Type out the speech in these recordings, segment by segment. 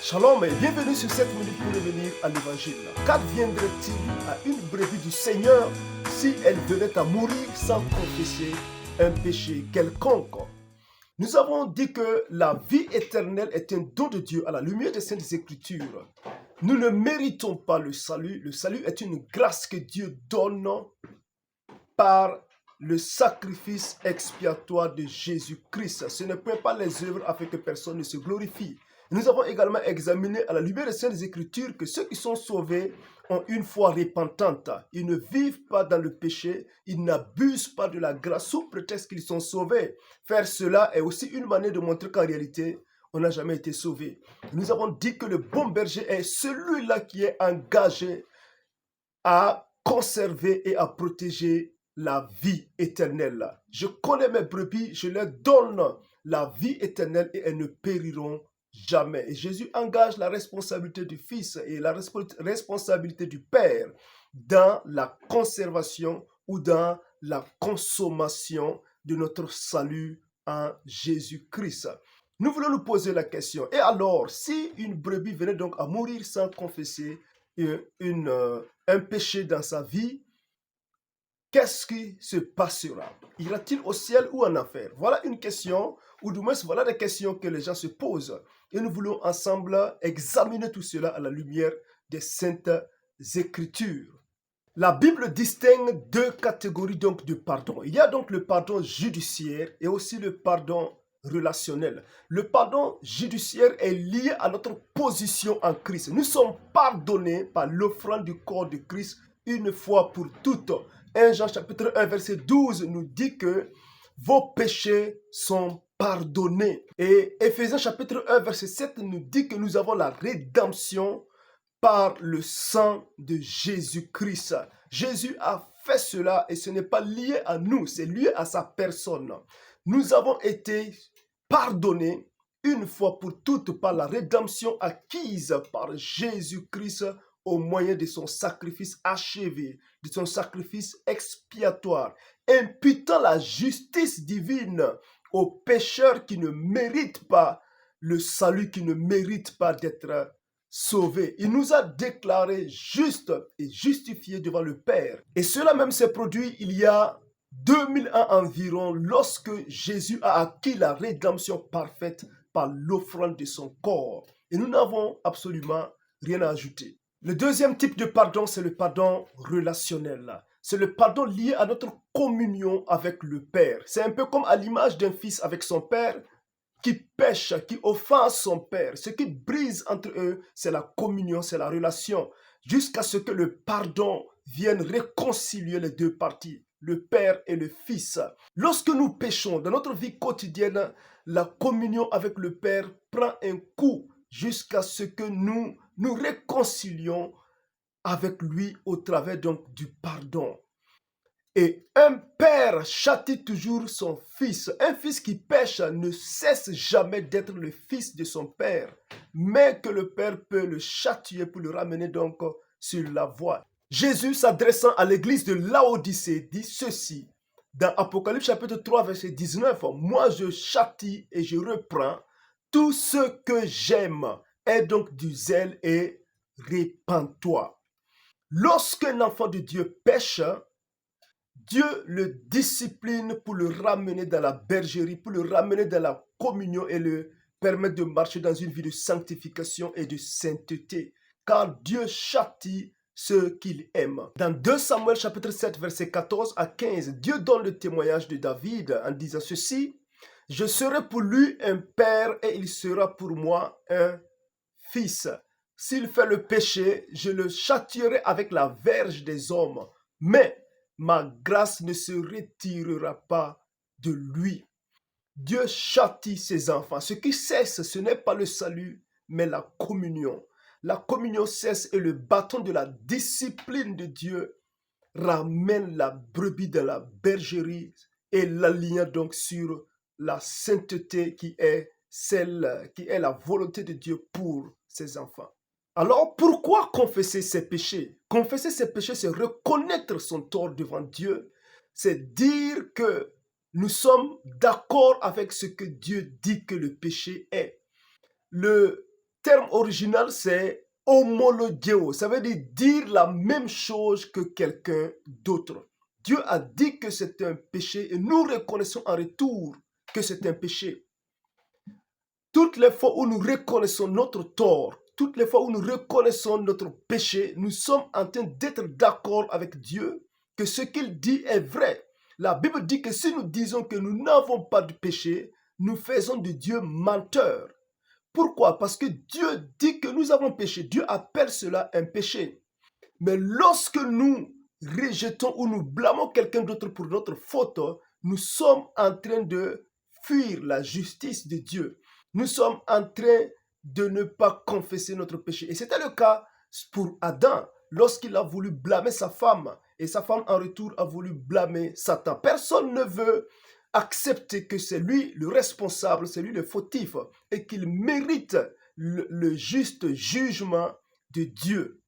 Shalom et bienvenue sur cette minute pour revenir à l'évangile. Qu'adviendrait-il à une brebis du Seigneur si elle venait à mourir sans confesser un péché quelconque? Nous avons dit que la vie éternelle est un don de Dieu à la lumière des Saintes Écritures. Nous ne méritons pas le salut. Le salut est une grâce que Dieu donne par le sacrifice expiatoire de Jésus-Christ. Ce n'est point par les œuvres afin que personne ne se glorifie. Nous avons également examiné à la lumière des Saintes Écritures que ceux qui sont sauvés ont une foi repentante. Ils ne vivent pas dans le péché, ils n'abusent pas de la grâce sous prétexte qu'ils sont sauvés. Faire cela est aussi une manière de montrer qu'en réalité, on n'a jamais été sauvé. Nous avons dit que le bon berger est celui-là qui est engagé à conserver et à protéger la vie éternelle. Je connais mes brebis, je leur donne la vie éternelle et elles ne périront jamais. Et Jésus engage la responsabilité du Fils et la responsabilité du Père dans la conservation ou dans la consommation de notre salut en Jésus-Christ. Nous voulons nous poser la question, et alors, si une brebis venait donc à mourir sans confesser un péché dans sa vie, qu'est-ce qui se passera? Ira-t-il au ciel ou en enfer? Voilà une question, ou du moins voilà des questions que les gens se posent. Et nous voulons ensemble examiner tout cela à la lumière des Saintes Écritures. La Bible distingue deux catégories donc de pardon. Il y a donc le pardon judiciaire et aussi le pardon relationnel. Le pardon judiciaire est lié à notre position en Christ. Nous sommes pardonnés par l'offrande du corps de Christ une fois pour toutes. 1 Jean chapitre 1 verset 12 nous dit que vos péchés sont pardonnés. Et Éphésiens chapitre 1 verset 7 nous dit que nous avons la rédemption par le sang de Jésus-Christ. Jésus a fait cela et ce n'est pas lié à nous, c'est lié à sa personne. Nous avons été pardonnés une fois pour toutes par la rédemption acquise par Jésus-Christ au moyen de son sacrifice achevé, de son sacrifice expiatoire, imputant la justice divine aux pécheurs qui ne méritent pas le salut, qui ne méritent pas d'être sauvés. Il nous a déclarés justes et justifiés devant le Père. Et cela même s'est produit il y a 2000 ans environ, lorsque Jésus a acquis la rédemption parfaite par l'offrande de son corps. Et nous n'avons absolument rien à ajouter. Le deuxième type de pardon, c'est le pardon relationnel. C'est le pardon lié à notre communion avec le Père. C'est un peu comme à l'image d'un fils avec son père qui pêche, qui offense son père. Ce qui brise entre eux, c'est la communion, c'est la relation, jusqu'à ce que le pardon vienne réconcilier les deux parties, le Père et le Fils. Lorsque nous péchons dans notre vie quotidienne, la communion avec le Père prend un coup jusqu'à ce que nous nous réconcilions avec lui au travers donc du pardon. Et un père châtie toujours son fils. Un fils qui pêche ne cesse jamais d'être le fils de son père, mais que le père peut le châtier pour le ramener donc sur la voie. Jésus, s'adressant à l'église de Laodicée, dit ceci dans Apocalypse chapitre 3 verset 19. Moi je châtie et je reprends tout ce que j'aime. Aie donc du zèle et répands-toi. Lorsqu'un enfant de Dieu pêche, Dieu le discipline pour le ramener dans la bergerie, pour le ramener dans la communion et le permettre de marcher dans une vie de sanctification et de sainteté. Car Dieu châtie ceux qu'il aime. Dans 2 Samuel chapitre 7 verset 14 à 15, Dieu donne le témoignage de David en disant ceci: je serai pour lui un père et il sera pour moi un fils. S'il fait le péché, je le châtierai avec la verge des hommes. Mais ma grâce ne se retirera pas de lui. Dieu châtie ses enfants. Ce qui cesse, ce n'est pas le salut, mais la communion. La communion cesse et le bâton de la discipline de Dieu ramène la brebis de la bergerie et l'aligne donc sur la sainteté qui est la volonté de Dieu pour ses enfants. Alors, pourquoi confesser ses péchés? Confesser ses péchés, c'est reconnaître son tort devant Dieu. C'est dire que nous sommes d'accord avec ce que Dieu dit que le péché est. Le terme original, c'est homologeo. Ça veut dire la même chose que quelqu'un d'autre. Dieu a dit que c'est un péché et nous reconnaissons en retour que c'est un péché. Toutes les fois où nous reconnaissons notre tort, toutes les fois où nous reconnaissons notre péché, nous sommes en train d'être d'accord avec Dieu que ce qu'il dit est vrai. La Bible dit que si nous disons que nous n'avons pas de péché, nous faisons de Dieu menteur. Pourquoi? Parce que Dieu dit que nous avons péché. Dieu appelle cela un péché. Mais lorsque nous rejetons ou nous blâmons quelqu'un d'autre pour notre faute, nous sommes en train de fuir la justice de Dieu. Nous sommes en train de ne pas confesser notre péché. Et c'était le cas pour Adam lorsqu'il a voulu blâmer sa femme et sa femme en retour a voulu blâmer Satan. Personne ne veut accepter que c'est lui le responsable, c'est lui le fautif et qu'il mérite le juste jugement de Dieu.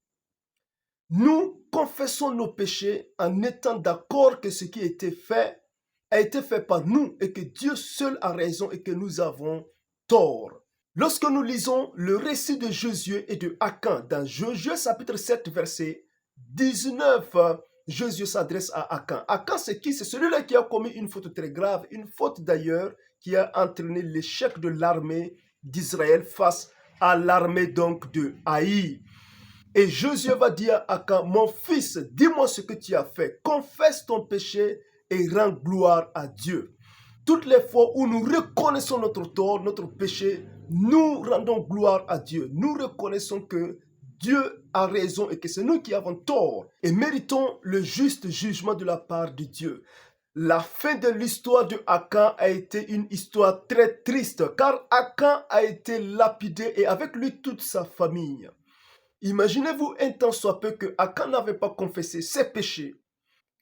Nous confessons nos péchés en étant d'accord que ce qui a été fait par nous et que Dieu seul a raison et que nous avons tort. Lorsque nous lisons le récit de Josué et de Akan dans Josué chapitre 7 verset 19, Josué s'adresse à Akan. Akan c'est qui? C'est celui-là qui a commis une faute très grave, une faute d'ailleurs qui a entraîné l'échec de l'armée d'Israël face à l'armée donc de Haï. Et Josué va dire à Akan, mon fils, dis-moi ce que tu as fait, confesse ton péché et rends gloire à Dieu. Toutes les fois où nous reconnaissons notre tort, notre péché, nous rendons gloire à Dieu. Nous reconnaissons que Dieu a raison et que c'est nous qui avons tort et méritons le juste jugement de la part de Dieu. La fin de l'histoire de Akan a été une histoire très triste car Akan a été lapidé et avec lui toute sa famille. Imaginez-vous un temps soit peu que Akan n'avait pas confessé ses péchés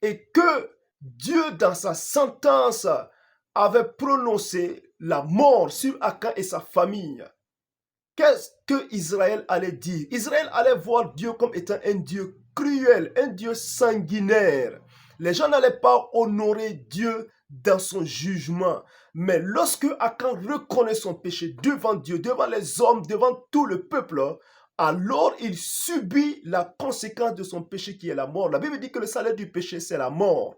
et que Dieu dans sa sentence avait prononcé la mort sur Akan et sa famille. Qu'est-ce que Israël allait dire? Israël allait voir Dieu comme étant un Dieu cruel, un Dieu sanguinaire. Les gens n'allaient pas honorer Dieu dans son jugement. Mais lorsque Akan reconnaît son péché devant Dieu, devant les hommes, devant tout le peuple, alors il subit la conséquence de son péché qui est la mort. La Bible dit que le salaire du péché, c'est la mort.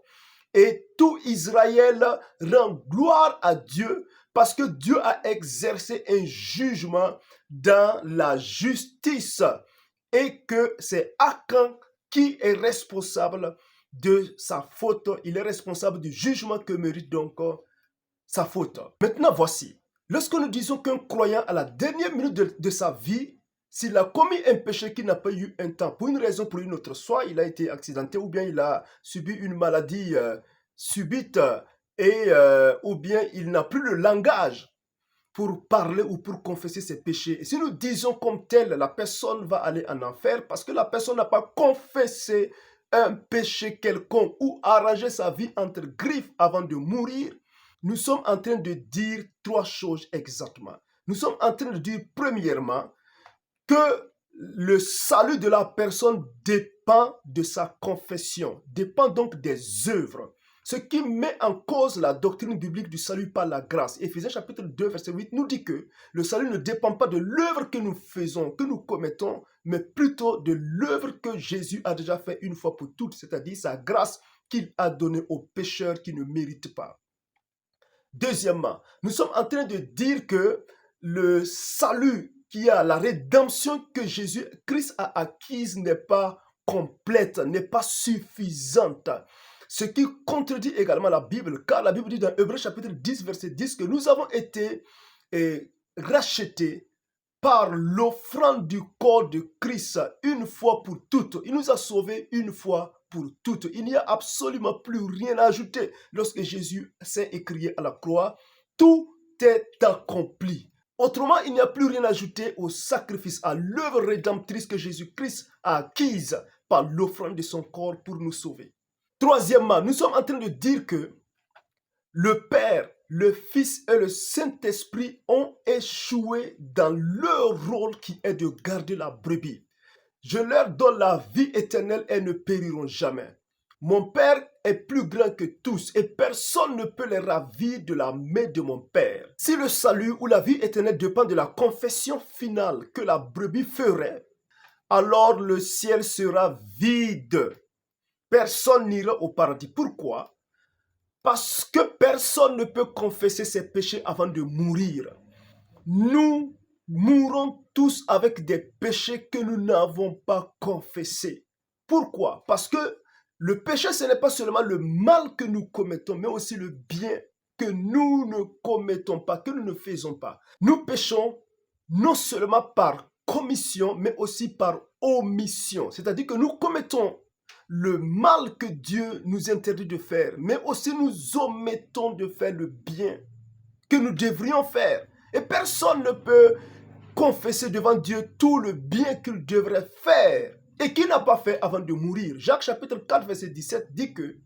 Et tout Israël rend gloire à Dieu parce que Dieu a exercé un jugement dans la justice et que c'est Akan qui est responsable de sa faute. Il est responsable du jugement que mérite donc sa faute. Maintenant, voici. Lorsque nous disons qu'un croyant à la dernière minute de sa vie, s'il a commis un péché qui n'a pas eu un temps, pour une raison ou pour une autre, soit il a été accidenté ou bien il a subi une maladie subite ou bien il n'a plus le langage pour parler ou pour confesser ses péchés. Et si nous disons comme tel, la personne va aller en enfer parce que la personne n'a pas confessé un péché quelconque ou arrangé sa vie entre griffes avant de mourir, nous sommes en train de dire trois choses exactement. Nous sommes en train de dire premièrement que le salut de la personne dépend de sa confession, dépend donc des œuvres. Ce qui met en cause la doctrine biblique du salut par la grâce. Éphésiens chapitre 2, verset 8 nous dit que le salut ne dépend pas de l'œuvre que nous faisons, que nous commettons, mais plutôt de l'œuvre que Jésus a déjà fait une fois pour toutes, c'est-à-dire sa grâce qu'il a donnée aux pécheurs qui ne méritent pas. Deuxièmement, nous sommes en train de dire que le salut qui a la rédemption que Jésus-Christ a acquise n'est pas complète, n'est pas suffisante. Ce qui contredit également la Bible, car la Bible dit dans Hébreux chapitre 10, verset 10 que nous avons été rachetés par l'offrande du corps de Christ une fois pour toutes. Il nous a sauvés une fois pour toutes. Il n'y a absolument plus rien à ajouter. Lorsque Jésus s'est écrié à la croix, tout est accompli. Autrement, il n'y a plus rien à ajouter au sacrifice, à l'œuvre rédemptrice que Jésus-Christ a acquise par l'offrande de son corps pour nous sauver. Troisièmement, nous sommes en train de dire que le Père, le Fils et le Saint-Esprit ont échoué dans leur rôle qui est de garder la brebis. Je leur donne la vie éternelle et ne périront jamais. Mon Père est plus grand que tous et personne ne peut les ravir de la main de mon Père. Si le salut ou la vie éternelle dépend de la confession finale que la brebis ferait, alors le ciel sera vide. Personne n'ira au paradis. Pourquoi? Parce que personne ne peut confesser ses péchés avant de mourir. Nous mourrons tous avec des péchés que nous n'avons pas confessés. Pourquoi? Parce que le péché, ce n'est pas seulement le mal que nous commettons, mais aussi le bien que nous ne commettons pas, que nous ne faisons pas. Nous péchons non seulement par commission, mais aussi par omission. C'est-à-dire que nous commettons le mal que Dieu nous interdit de faire, mais aussi nous omettons de faire le bien que nous devrions faire. Et personne ne peut confesser devant Dieu tout le bien qu'il devrait faire et qu'il n'a pas fait avant de mourir. Jacques chapitre 4 verset 17 dit que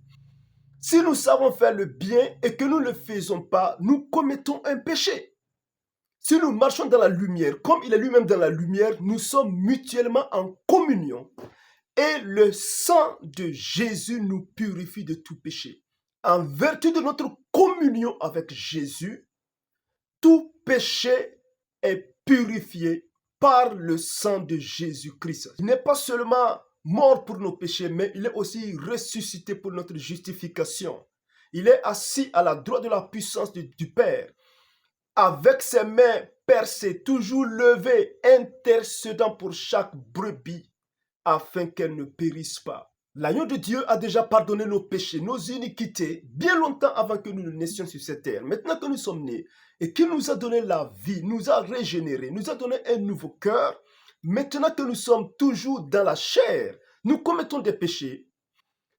si nous savons faire le bien et que nous ne le faisons pas, nous commettons un péché. Si nous marchons dans la lumière, comme il est lui-même dans la lumière, nous sommes mutuellement en communion. Et le sang de Jésus nous purifie de tout péché. En vertu de notre communion avec Jésus, tout péché est purifié par le sang de Jésus-Christ. Il n'est pas seulement mort pour nos péchés, mais il est aussi ressuscité pour notre justification. Il est assis à la droite de la puissance du Père, avec ses mains percées, toujours levées, intercédant pour chaque brebis, afin qu'elle ne périsse pas. L'agneau de Dieu a déjà pardonné nos péchés, nos iniquités, bien longtemps avant que nous ne naissions sur cette terre. Maintenant que nous sommes nés et qu'il nous a donné la vie, nous a régénérés, nous a donné un nouveau cœur, maintenant que nous sommes toujours dans la chair, nous commettons des péchés.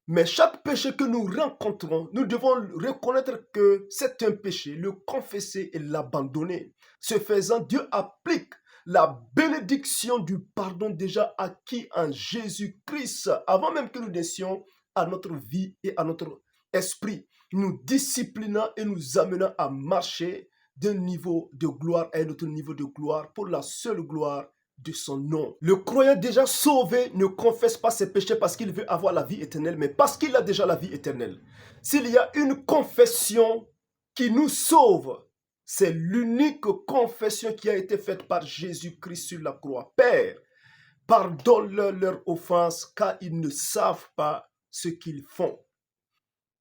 Mais chaque péché que nous rencontrons, nous devons reconnaître que c'est un péché, le confesser et l'abandonner. Ce faisant, Dieu applique la bénédiction du pardon déjà acquis en Jésus-Christ, avant même que nous naissions, à notre vie et à notre esprit, nous disciplinant et nous amenant à marcher d'un niveau de gloire à un autre niveau de gloire pour la seule gloire de son nom. Le croyant déjà sauvé ne confesse pas ses péchés parce qu'il veut avoir la vie éternelle, mais parce qu'il a déjà la vie éternelle. S'il y a une confession qui nous sauve, c'est l'unique confession qui a été faite par Jésus-Christ sur la croix. Père, pardonne-leur leurs offenses, car ils ne savent pas ce qu'ils font.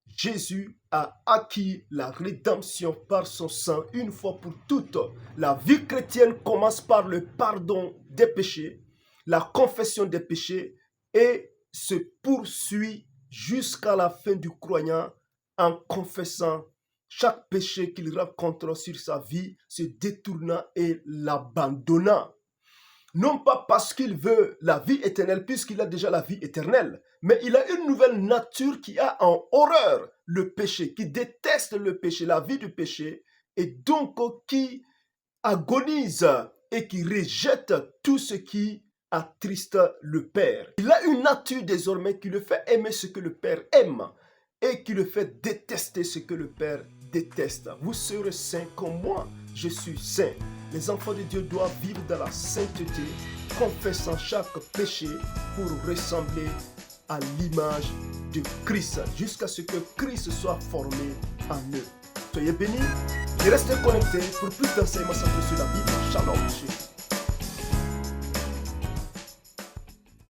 Jésus a acquis la rédemption par son sang une fois pour toutes. La vie chrétienne commence par le pardon des péchés, la confession des péchés et se poursuit jusqu'à la fin du croyant en confessant chaque péché qu'il rencontre sur sa vie, se détournant et l'abandonnant. Non pas parce qu'il veut la vie éternelle, puisqu'il a déjà la vie éternelle, mais il a une nouvelle nature qui a en horreur le péché, qui déteste le péché, la vie du péché, et donc qui agonise et qui rejette tout ce qui attriste le Père. Il a une nature désormais qui le fait aimer ce que le Père aime et qui le fait détester ce que le Père déteste. Vous serez saints comme moi, je suis saint. Les enfants de Dieu doivent vivre dans la sainteté, confessant chaque péché pour ressembler à l'image de Christ, jusqu'à ce que Christ soit formé en eux. Soyez bénis et restez connectés pour plus d'enseignements centrés sur la Bible. Shalom.